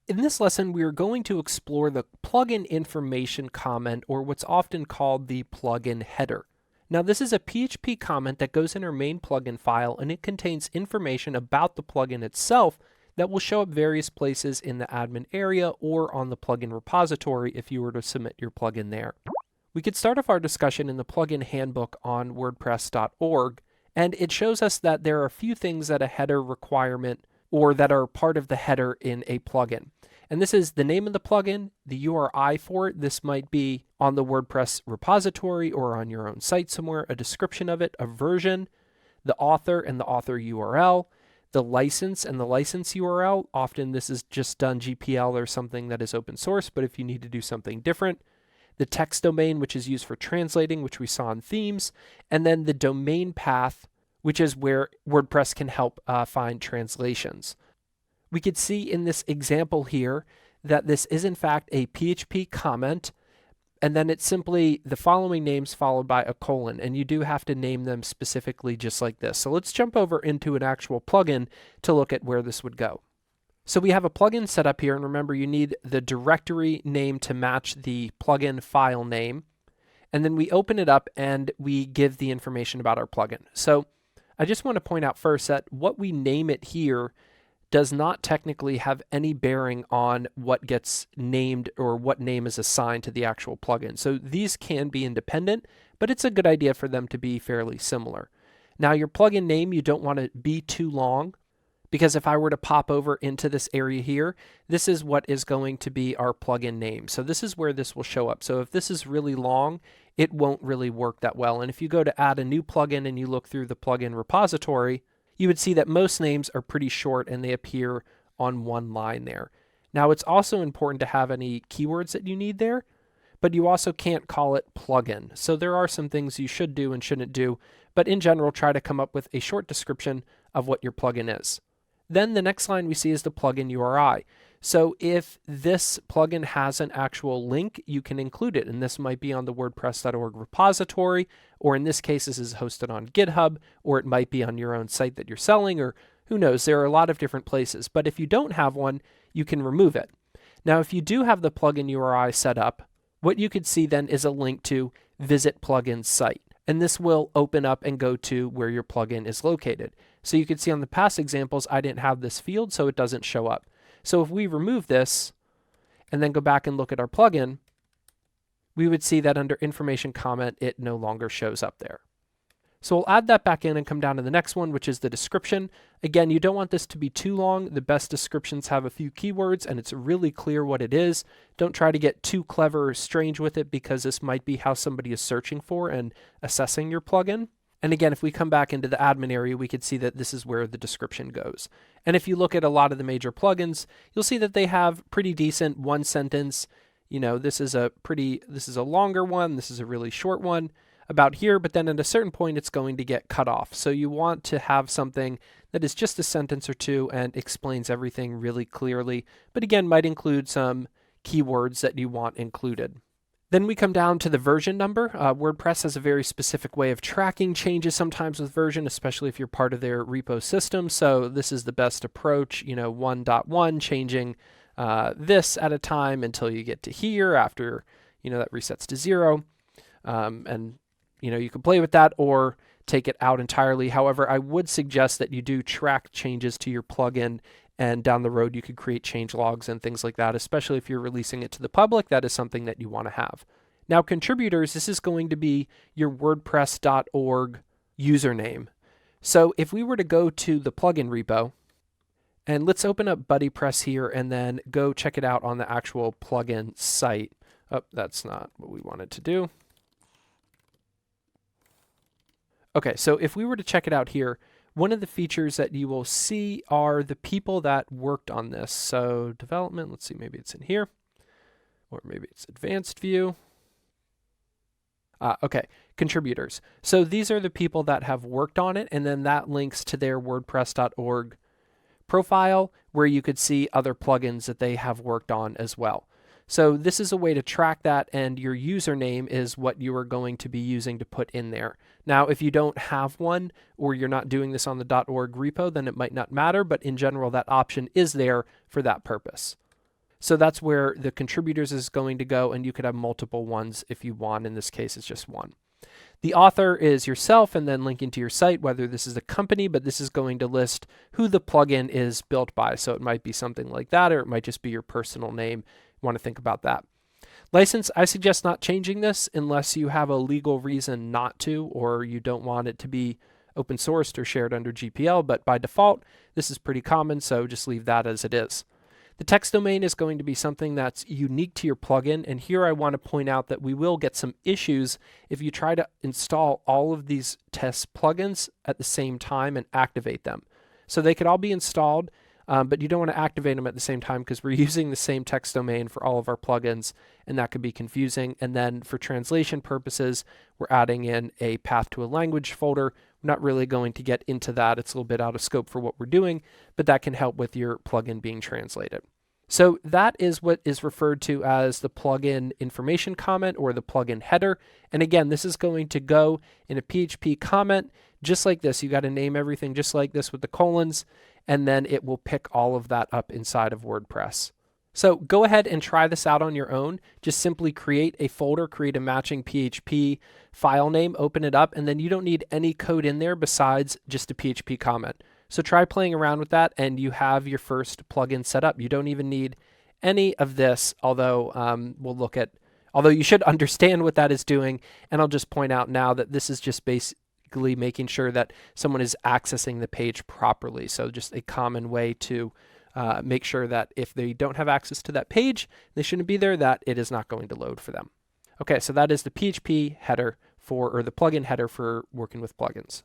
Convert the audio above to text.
In this lesson, we are going to explore the plugin information comment, or what's often called the plugin header. Now, this is a PHP comment that goes in our main plugin file, and it contains information about the plugin itself that will show up various places in the admin area or on the plugin repository if you were to submit your plugin there. We could start off our discussion in the plugin handbook on WordPress.org, and it shows us that there are a few things that a header requirement or that are part of the header in a plugin. And this is the name of the plugin, the URI for it. This might be on the WordPress repository or on your own site somewhere, a description of it, a version, the author and the author URL, the license and the license URL. Often this is just done GPL or something that is open source, but if you need to do something different, the text domain, which is used for translating, which we saw in themes, and then the domain path, which is where WordPress can help find translations. We could see in this example here that this is in fact a PHP comment, and then it's simply the following names followed by a colon, and you do have to name them specifically just like this. So let's jump over into an actual plugin to look at where this would go. So we have a plugin set up here, and remember you need the directory name to match the plugin file name, and then we open it up and we give the information about our plugin. So I just want to point out first that what we name it here does not technically have any bearing on what gets named or what name is assigned to the actual plugin. So these can be independent, but it's a good idea for them to be fairly similar. Now your plugin name, you don't want to be too long, because if I were to pop over into this area here, this is what is going to be our plugin name. So this is where this will show up. So if this is really long, it won't really work that well. And if you go to add a new plugin and you look through the plugin repository, you would see that most names are pretty short and they appear on one line there. Now it's also important to have any keywords that you need there, but you also can't call it plugin. So there are some things you should do and shouldn't do, but in general, try to come up with a short description of what your plugin is. Then the next line we see is the plugin URI. So if this plugin has an actual link, you can include it. And this might be on the WordPress.org repository, or in this case, this is hosted on GitHub, or it might be on your own site that you're selling, or who knows, there are a lot of different places. But if you don't have one, you can remove it. Now, if you do have the plugin URI set up, what you could see then is a link to Visit Plugin Site. And this will open up and go to where your plugin is located. So you can see on the past examples, I didn't have this field, so it doesn't show up. So if we remove this and then go back and look at our plugin, we would see that under information comment, it no longer shows up there. So we'll add that back in and come down to the next one, which is the description. Again, you don't want this to be too long. The best descriptions have a few keywords and it's really clear what it is. Don't try to get too clever or strange with it, because this might be how somebody is searching for and assessing your plugin. And again, if we come back into the admin area, we could see that this is where the description goes. And if you look at a lot of the major plugins, you'll see that they have pretty decent one sentence. You know, this is a longer one. This is a really short one about here, but then at a certain point, it's going to get cut off. So you want to have something that is just a sentence or two and explains everything really clearly, but again, might include some keywords that you want included. Then we come down to the version number. WordPress has a very specific way of tracking changes sometimes with version, especially if you're part of their repo system. So this is the best approach, 1.1, changing this at a time until you get to here after, that resets to 0. And you can play with that or take it out entirely. However, I would suggest that you do track changes to your plugin, and down the road you could create change logs and things like that, especially if you're releasing it to the public. That is something that you want to have. Now, contributors, this is going to be your WordPress.org username. So if we were to go to the plugin repo, and let's open up BuddyPress here and then go check it out on the actual plugin site. Oh, that's not what we wanted to do. Okay, so if we were to check it out here, one of the features that you will see are the people that worked on this. So development, let's see, maybe it's in here, or maybe it's advanced view. Okay, contributors. So these are the people that have worked on it, and then that links to their WordPress.org profile where you could see other plugins that they have worked on as well. So this is a way to track that, and your username is what you are going to be using to put in there. Now, if you don't have one or you're not doing this on the .org repo, then it might not matter, but in general, that option is there for that purpose. So that's where the contributors is going to go, and you could have multiple ones if you want. In this case, it's just one. The author is yourself, and then linking to your site, whether this is a company, but this is going to list who the plugin is built by. So it might be something like that, or it might just be your personal name. You want to think about that. License, I suggest not changing this unless you have a legal reason not to, or you don't want it to be open sourced or shared under GPL, but by default, this is pretty common, so just leave that as it is. The text domain is going to be something that's unique to your plugin, and here I want to point out that we will get some issues if you try to install all of these test plugins at the same time and activate them. So they could all be installed, but you don't want to activate them at the same time because we're using the same text domain for all of our plugins, and that could be confusing. And then for translation purposes, we're adding in a path to a language folder. We're not really going to get into that. It's a little bit out of scope for what we're doing, but that can help with your plugin being translated. So that is what is referred to as the plugin information comment or the plugin header. And again, this is going to go in a PHP comment just like this. You got to name everything just like this with the colons, and then it will pick all of that up inside of WordPress. So go ahead and try this out on your own. Just simply create a folder, create a matching PHP file name, open it up, and then you don't need any code in there besides just a PHP comment. So try playing around with that, and you have your first plugin set up. You don't even need any of this, although although you should understand what that is doing. And I'll just point out now that this is just basically making sure that someone is accessing the page properly. So just a common way to make sure that if they don't have access to that page, they shouldn't be there, that it is not going to load for them. Okay, so that is the PHP header or the plugin header for working with plugins.